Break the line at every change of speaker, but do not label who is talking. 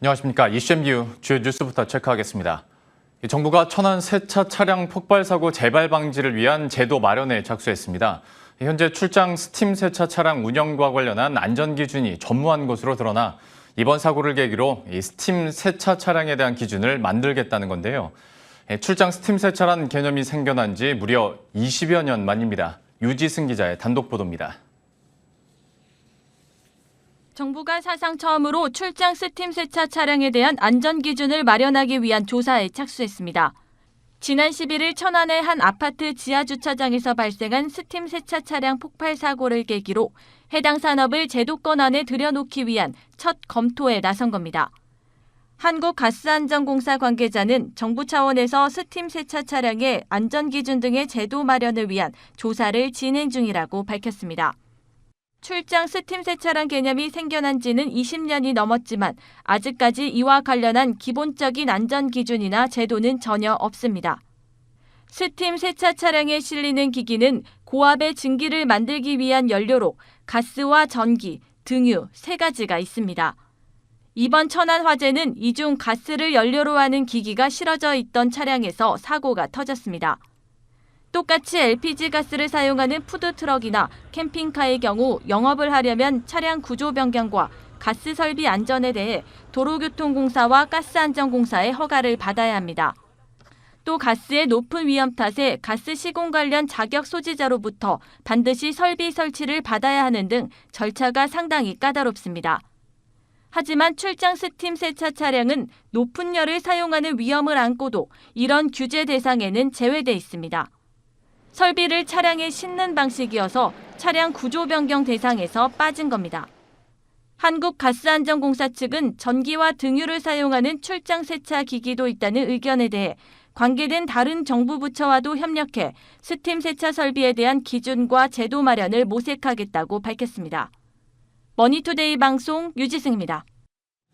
안녕하십니까. 이슈MU 주요 뉴스부터 체크하겠습니다. 정부가 천안 세차 차량 폭발 사고 재발 방지를 위한 제도 마련에 착수했습니다. 현재 출장 스팀 세차 차량 운영과 관련한 안전 기준이 전무한 것으로 드러나 이번 사고를 계기로 이 스팀 세차 차량에 대한 기준을 만들겠다는 건데요. 출장 스팀 세차란 개념이 생겨난 지 무려 20여 년 만입니다. 유지승 기자의 단독 보도입니다.
정부가 사상 처음으로 출장 스팀 세차 차량에 대한 안전 기준을 마련하기 위한 조사에 착수했습니다. 지난 11일 천안의 한 아파트 지하 주차장에서 발생한 스팀 세차 차량 폭발 사고를 계기로 해당 산업을 제도권 안에 들여놓기 위한 첫 검토에 나선 겁니다. 한국가스안전공사 관계자는 정부 차원에서 스팀 세차 차량의 안전 기준 등의 제도 마련을 위한 조사를 진행 중이라고 밝혔습니다. 출장 스팀 세차란 개념이 생겨난 지는 20년이 넘었지만 아직까지 이와 관련한 기본적인 안전 기준이나 제도는 전혀 없습니다. 스팀 세차 차량에 실리는 기기는 고압의 증기를 만들기 위한 연료로 가스와 전기, 등유 세 가지가 있습니다. 이번 천안 화재는 이 중 가스를 연료로 하는 기기가 실어져 있던 차량에서 사고가 터졌습니다. 똑같이 LPG 가스를 사용하는 푸드트럭이나 캠핑카의 경우 영업을 하려면 차량 구조 변경과 가스 설비 안전에 대해 도로교통공사와 가스안전공사의 허가를 받아야 합니다. 또 가스의 높은 위험 탓에 가스 시공 관련 자격 소지자로부터 반드시 설비 설치를 받아야 하는 등 절차가 상당히 까다롭습니다. 하지만 출장 스팀 세차 차량은 높은 열을 사용하는 위험을 안고도 이런 규제 대상에는 제외돼 있습니다. 설비를 차량에 싣는 방식이어서 차량 구조 변경 대상에서 빠진 겁니다. 한국가스안전공사 측은 전기와 등유를 사용하는 출장 세차 기기도 있다는 의견에 대해 관계된 다른 정부 부처와도 협력해 스팀 세차 설비에 대한 기준과 제도 마련을 모색하겠다고 밝혔습니다. 머니투데이 방송 유지승입니다.